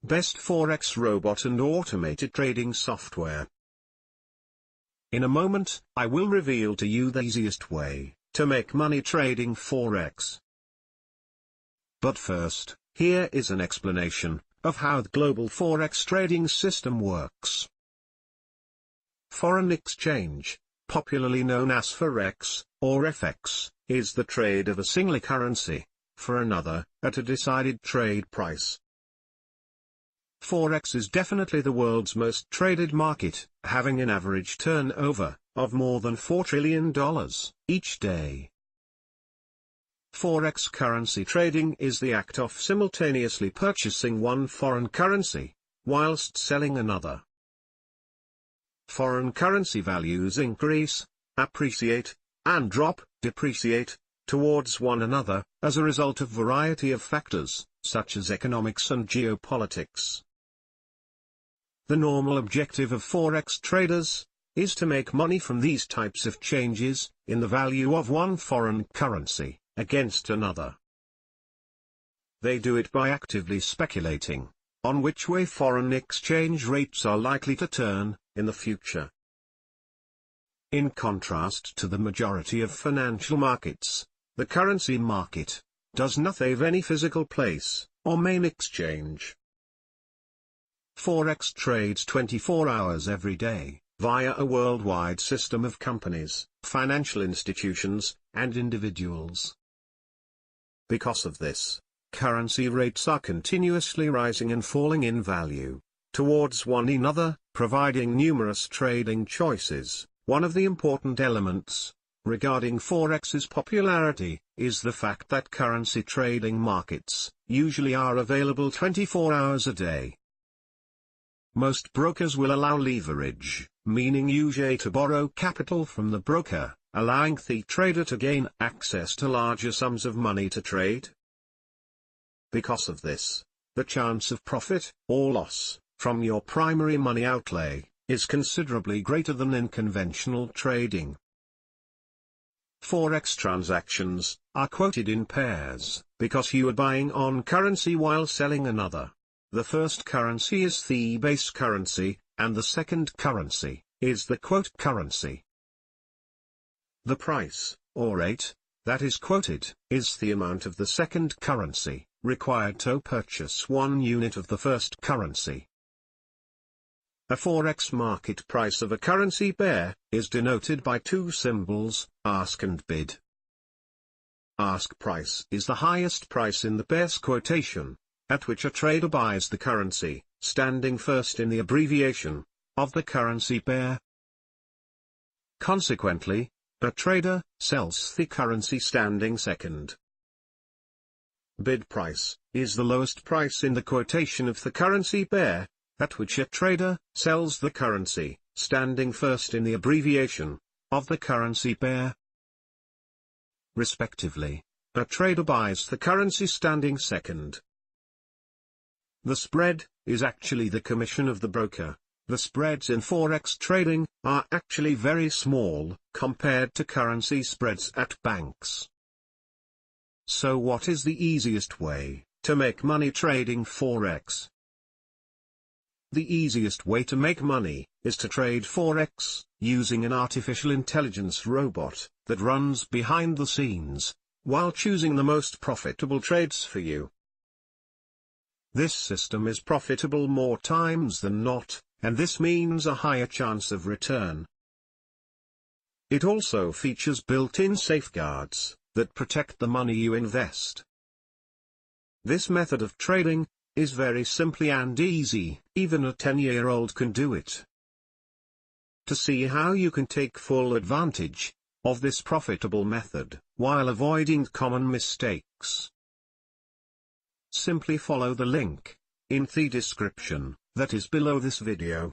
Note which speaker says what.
Speaker 1: Best Forex robot and automated trading software. In a moment, I will reveal to you the easiest way to make money trading Forex. But first, here is an explanation of how the global Forex trading system works. Foreign exchange, popularly known as Forex, or FX, is the trade of a single currency for another, at a decided trade price. Forex is definitely the world's most traded market, having an average turnover of more than $4 trillion each day. Forex currency trading is the act of simultaneously purchasing one foreign currency, whilst selling another. Foreign currency values increase, appreciate, and depreciate, towards one another, as a result of variety of factors, such as economics and geopolitics. The normal objective of Forex traders is to make money from these types of changes in the value of one foreign currency against another. They do it by actively speculating on which way foreign exchange rates are likely to turn in the future. In contrast to the majority of financial markets, the currency market does not have any physical place or main exchange. Forex trades 24 hours every day, via a worldwide system of companies, financial institutions, and individuals. Because of this, currency rates are continuously rising and falling in value towards one another, providing numerous trading choices. One of the important elements regarding Forex's popularity is the fact that currency trading markets usually are available 24 hours a day. Most brokers will allow leverage, meaning usually to borrow capital from the broker, allowing the trader to gain access to larger sums of money to trade. Because of this, the chance of profit or loss from your primary money outlay is considerably greater than in conventional trading. Forex transactions are quoted in pairs because you are buying one currency while selling another. The first currency is the base currency, and the second currency is the quote currency. The price, or rate, that is quoted, is the amount of the second currency required to purchase 1 unit of the first currency. A Forex market price of a currency pair is denoted by two symbols, ask and bid. Ask price is the highest price in the pair's quotation, at which a trader buys the currency, standing first in the abbreviation of the currency pair. Consequently, a trader sells the currency standing second. Bid price is the lowest price in the quotation of the currency pair, at which a trader sells the currency, standing first in the abbreviation of the currency pair. Respectively, a trader buys the currency standing second. The spread is actually the commission of the broker. The spreads in Forex trading are actually very small compared to currency spreads at banks. So what is the easiest way to make money trading Forex? The easiest way to make money is to trade Forex using an artificial intelligence robot that runs behind the scenes while choosing the most profitable trades for you. This system is profitable more times than not, and this means a higher chance of return. It also features built-in safeguards that protect the money you invest. This method of trading is very simple and easy, even a 10-year-old can do it. To see how you can take full advantage of this profitable method, while avoiding common mistakes, simply follow the link in the description that is below this video.